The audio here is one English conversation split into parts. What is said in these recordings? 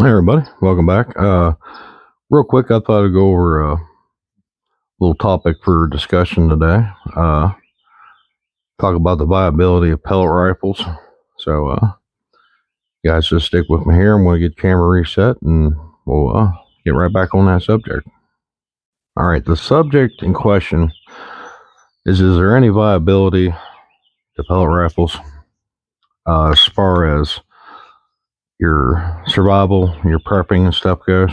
Hey everybody, welcome back. Real quick, I thought I'd go over a little topic for discussion today. Talk about the viability of pellet rifles. So, guys, just stick with me here. I'm going to get the camera reset, and we'll get right back on that subject. All right, the subject in question is there any viability to pellet rifles as far as your survival, your prepping and stuff goes?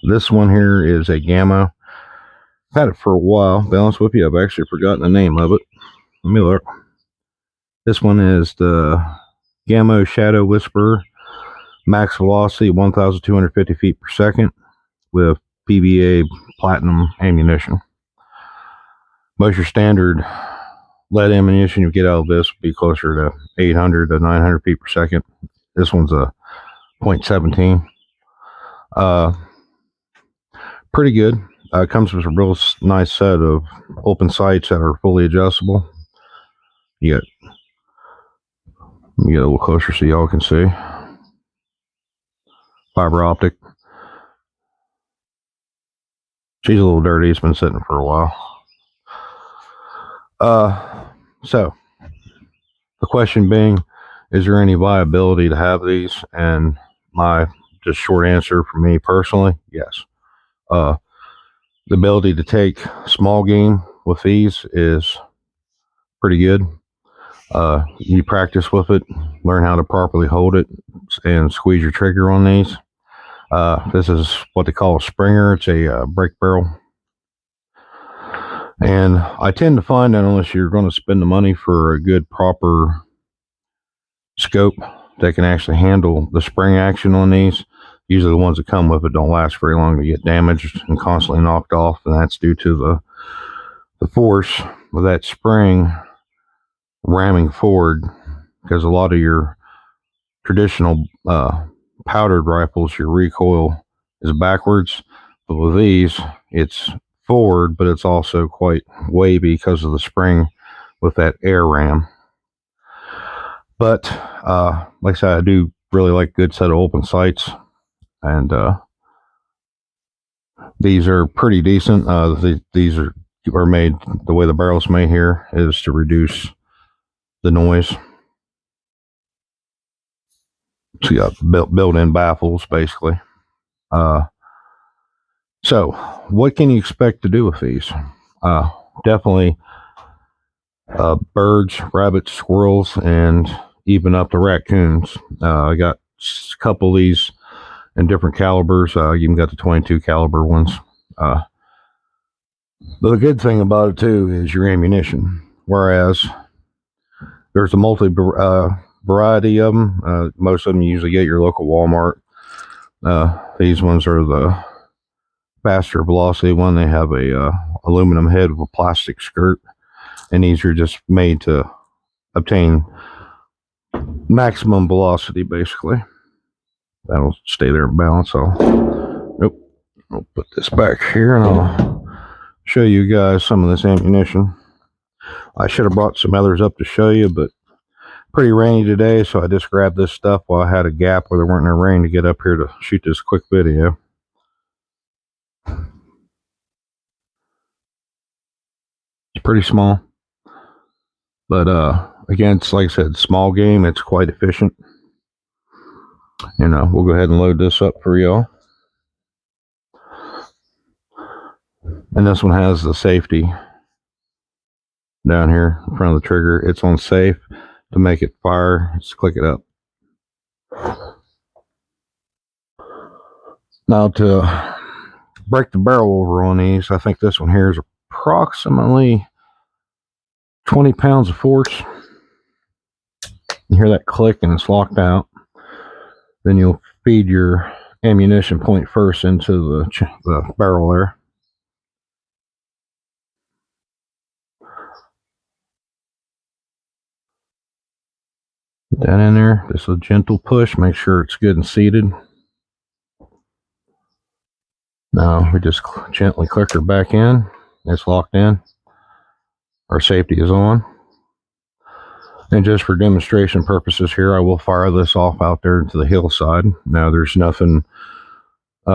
This one here is a Gamma. I've had it for a while. To be honest with you, I've actually forgotten the name of it. Let me look. This one is the Gamma Shadow Whisperer, max velocity 1,250 feet per second with PVA platinum ammunition. Most your standard lead ammunition you get out of this would be closer to 800 to 900 feet per second. This one's a .17. Pretty good. It comes with a real nice set of open sights that are fully adjustable. Let me get a little closer so y'all can see. Fiber optic. She's a little dirty. It's been sitting for a while. So the question being, is there any viability to have these? And my just short answer for me personally, yes. The ability to take small game with these is pretty good. You practice with it, learn how to properly hold it and squeeze your trigger on these. This is what they call a Springer. It's a break barrel. And I tend to find that unless you're going to spend the money for a good proper scope that can actually handle the spring action on these, usually the ones that come with it don't last very long. They get damaged and constantly knocked off, and that's due to the force of that spring ramming forward, because a lot of your traditional powdered rifles, your recoil is backwards, but with these it's forward, but it's also quite wavy because of the spring with that air ram. But like I said, I do really like good set of open sights, and these are pretty decent. These are made the way the barrel's made here is to reduce the noise. So you got built-in baffles basically. So what can you expect to do with these? Definitely birds, rabbits, squirrels, and even up to raccoons. I got a couple of these in different calibers. You even got the 22 caliber ones. But the good thing about it too is your ammunition. Whereas there's a variety of them. Most of them you usually get at your local Walmart. These ones are the faster velocity one. They have a aluminum head with a plastic skirt, and these are just made to obtain maximum velocity basically. That'll stay there in balance. I'll put this back here and I'll show you guys some of this ammunition. I should have brought some others up to show you, but pretty rainy today, so I just grabbed this stuff while I had a gap where there weren't no rain to get up here to shoot this quick video. It's pretty small, but again, it's like I said, small game. It's quite efficient. And we'll go ahead and load this up for y'all. And this one has the safety down here in front of the trigger. It's on safe. To make it fire, just click it up. Now to break the barrel over on these, I think this one here is approximately 20 pounds of force. You hear that click and it's locked out. Then you'll feed your ammunition point first into the barrel there. Put that in there. Just a gentle push. Make sure it's good and seated. Now we just gently click her back in. It's locked in. Our safety is on. And just for demonstration purposes here, I will fire this off out there to the hillside. Now there's nothing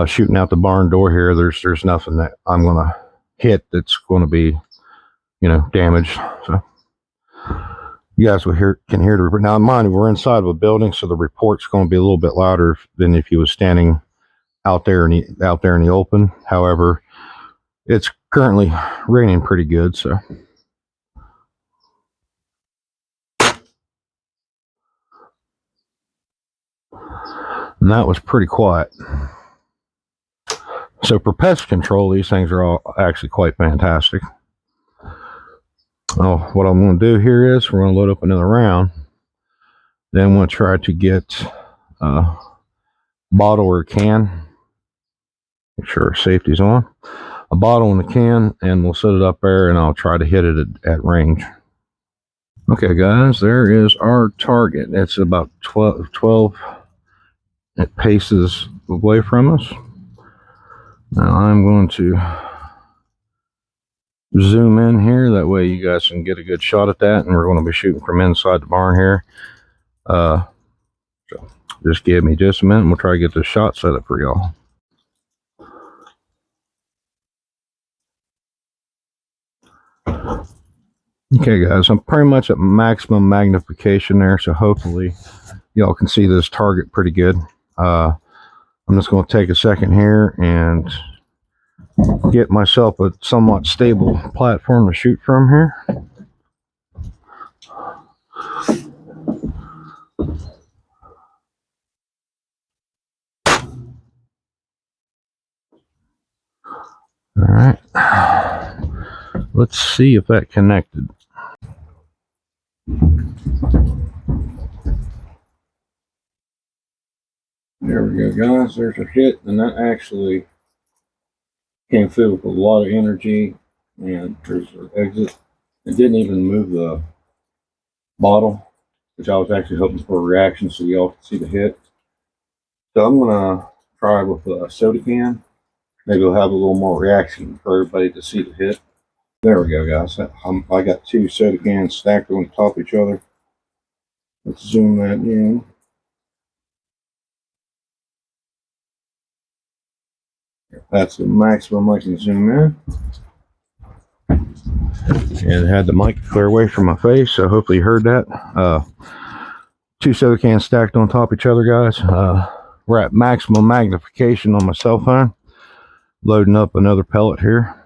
shooting out the barn door here. There's nothing that I'm going to hit that's going to be, damaged. So you guys can hear the report. Now, mind you, we're inside of a building, so the report's going to be a little bit louder than if you was standing out there in the open. However, it's currently raining pretty good, so. And that was pretty quiet. So for pest control, these things are all actually quite fantastic. Oh, what I'm going to do here is we're going to load up another round. Then we'll try to get a bottle or a can. Make sure our safety's on. A bottle and a can, and we'll set it up there, and I'll try to hit it at range. Okay, guys, there is our target. It's about 12 paces away from us. Now I'm going to zoom in here. That way you guys can get a good shot at that, and we're going to be shooting from inside the barn here. So just give me just a minute, and we'll try to get this shot set up for y'all. Okay, guys, I'm pretty much at maximum magnification there, so hopefully y'all can see this target pretty good. I'm just going to take a second here and get myself a somewhat stable platform to shoot from here. All right, let's see if that connected. There we go, guys. There's a hit, and that actually came through with a lot of energy. And there's our exit. It didn't even move the bottle, which I was actually hoping for a reaction so y'all could see the hit. So I'm gonna try with a soda can. Maybe we'll have a little more reaction for everybody to see the hit. There we go, guys. I got 2 soda cans stacked on top of each other. Let's zoom that in. That's the maximum I can zoom in. And had the mic clear away from my face, so hopefully you heard that. 2 soda cans stacked on top of each other, guys. We're at maximum magnification on my cell phone. Loading up another pellet here.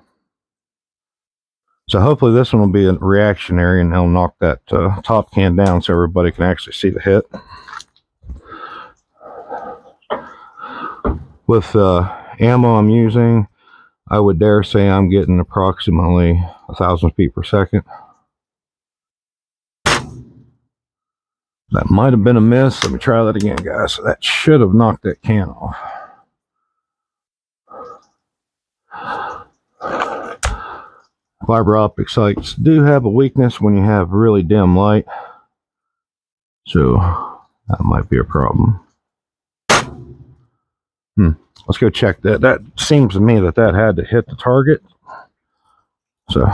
So hopefully this one will be a reactionary, and they'll knock that top can down so everybody can actually see the hit. With ammo I'm using, I would dare say I'm getting approximately 1,000 feet per second. That might have been a miss. Let me try that again, guys. That should have knocked that can off. Fiber optic sights do have a weakness when you have really dim light, so that might be a problem. Let's go check that. That seems to me that had to hit the target. So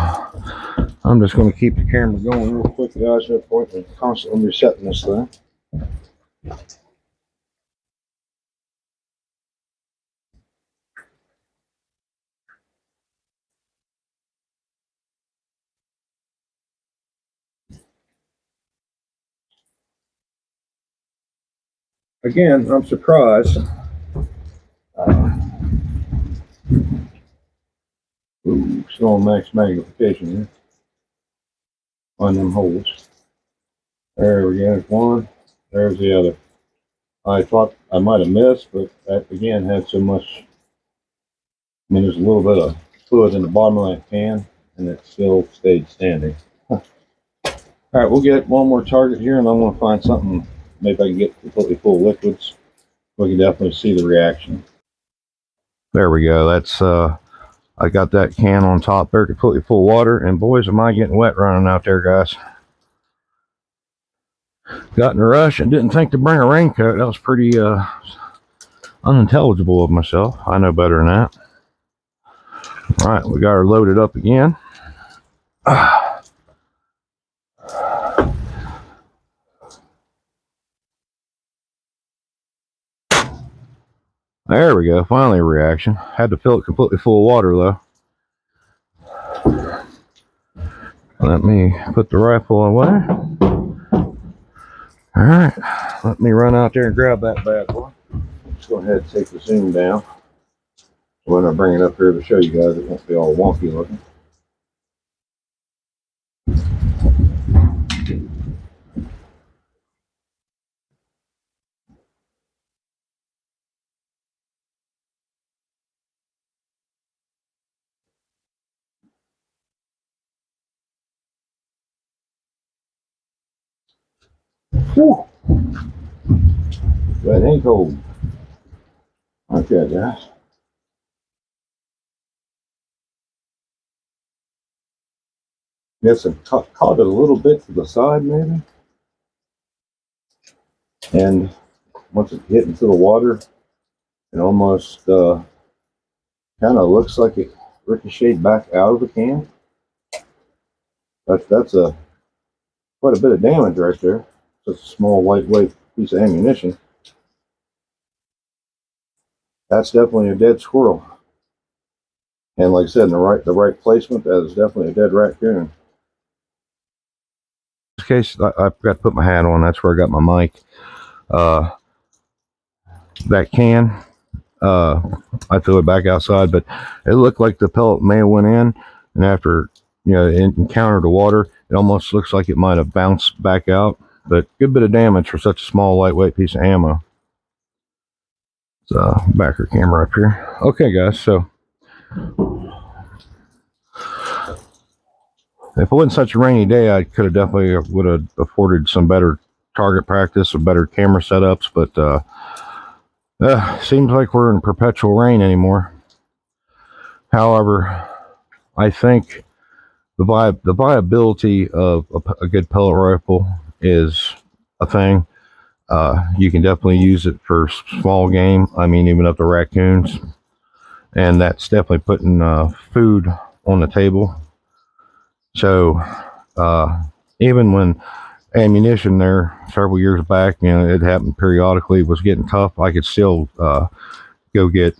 I'm just going to keep the camera going real quick, guys. No point in constantly resetting this thing. Again, I'm surprised. Still on max magnification here on them holes. There we go. There's one. There's the other. I thought I might have missed, but that again had so much. I mean, there's a little bit of fluid in the bottom of that can, and it still stayed standing. All right, we'll get one more target here, and I'm going to find something. Maybe I can get completely full of liquids. We can definitely see the reaction. There we go. That's I got that can on top there, completely full of water, and boys, am I getting wet running out there, guys. Got in a rush and didn't think to bring a raincoat. That was pretty unintelligible of myself. I know better than that. All right, we got her loaded up again. There we go. Finally a reaction. Had to fill it completely full of water though. Let me put the rifle away. Alright. Let me run out there and grab that bad boy. Let's go ahead and take the zoom down. When I bring it up here to show you guys, it won't be all wonky looking. Whew. That ain't cold. Okay, guys. Yes, I caught it a little bit to the side, maybe. And once it hit into the water, it almost kind of looks like it ricocheted back out of the can. That's quite a bit of damage right there. Such a small, lightweight piece of ammunition. That's definitely a dead squirrel. And like I said, in the right placement, that is definitely a dead raccoon. In this case, I forgot to put my hat on. That's where I got my mic. That can, I threw it back outside, but it looked like the pellet may have went in, and after it encountered the water, it almost looks like it might have bounced back out. But good bit of damage for such a small, lightweight piece of ammo. Backer camera up here. Okay, guys, so if it wasn't such a rainy day, I could have definitely would have afforded some better target practice or better camera setups, but seems like we're in perpetual rain anymore. However, I think the viability of a good pellet rifle is a thing. You can definitely use it for small game. I mean, even up to raccoons. And that's definitely putting food on the table. So even when ammunition there several years back, it happened periodically, was getting tough, I could still go get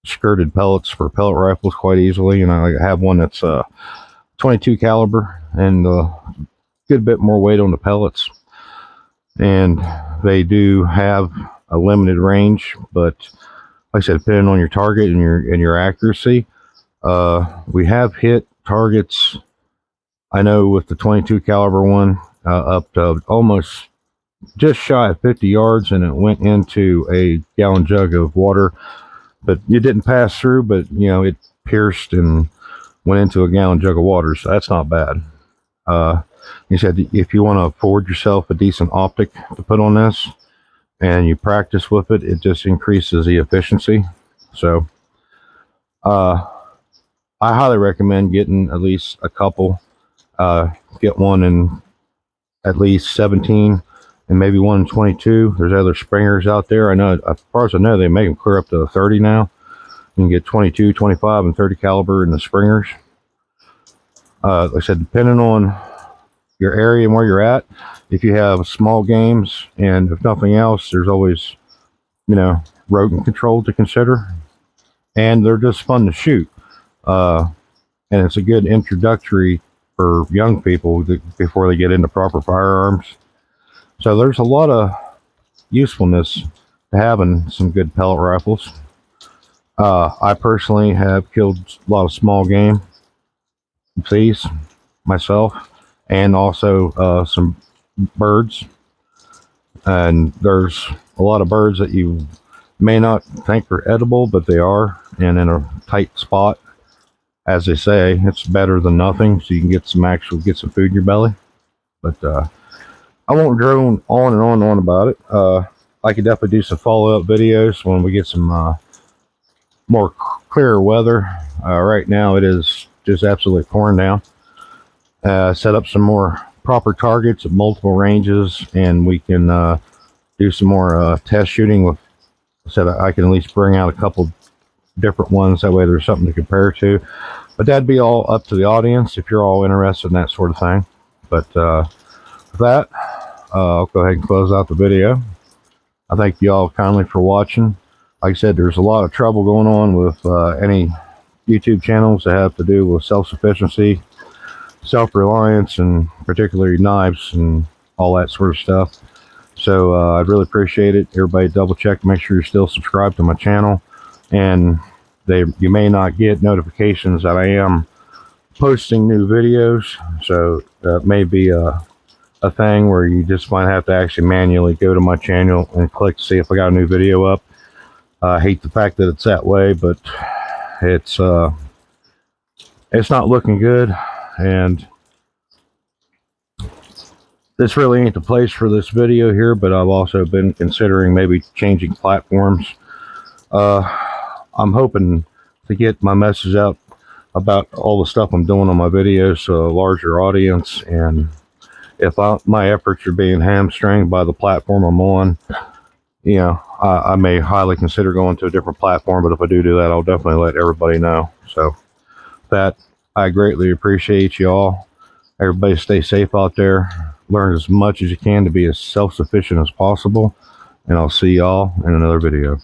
skirted pellets for pellet rifles quite easily. I have one that's 22 caliber and a good bit more weight on the pellets. And they do have a limited range, but like I said, depending on your target and your accuracy, we have hit targets. I know with the 22 caliber one, up to almost just shy of 50 yards, and it went into a gallon jug of water, but it didn't pass through. But it pierced and went into a gallon jug of water, so that's not bad. You said if you want to afford yourself a decent optic to put on this, and you practice with it, it just increases the efficiency. So I highly recommend getting at least a couple. Get one in at least 17 and maybe one in 22. There's other springers out there. I know, as far as I know, they make them clear up to 30 now. You can get 22, 25, and 30 caliber in the springers. Like I said, depending on your area and where you're at, if you have small games, and if nothing else, there's always rodent control to consider, and they're just fun to shoot, and it's a good introductory for young people before they get into proper firearms. So there's a lot of usefulness to having some good pellet rifles. I personally have killed a lot of small game thieves myself, and also some birds. And there's a lot of birds that you may not think are edible, but they are, and in a tight spot, as they say, it's better than nothing. So you can get some food in your belly. But I won't drone on and on about it. I could definitely do some follow-up videos when we get some more clearer weather. Right now it is just absolutely pouring down. Set up some more proper targets at multiple ranges, and we can do some more test shooting with, so that I can at least bring out a couple different ones. That way there's something to compare to. But that'd be all up to the audience if you're all interested in that sort of thing. But with that, I'll go ahead and close out the video. I thank you all kindly for watching. like I said, there's a lot of trouble going on with any YouTube channels that have to do with self-sufficiency, self-reliance, and particularly knives and all that sort of stuff. So I'd really appreciate it. Everybody double check, make sure you're still subscribed to my channel, and you may not get notifications that I am posting new videos. So that may be a thing where you just might have to actually manually go to my channel and click to see if I got a new video up. I hate the fact that it's that way, but it's not looking good, and this really ain't the place for this video here, but I've also been considering maybe changing platforms. I'm hoping to get my message out about all the stuff I'm doing on my videos to a larger audience, and if my efforts are being hamstringed by the platform I'm on, you know, I may highly consider going to a different platform, but if I do that, I'll definitely let everybody know. So that, I greatly appreciate you all. Everybody stay safe out there. Learn as much as you can to be as self-sufficient as possible. And I'll see y'all in another video.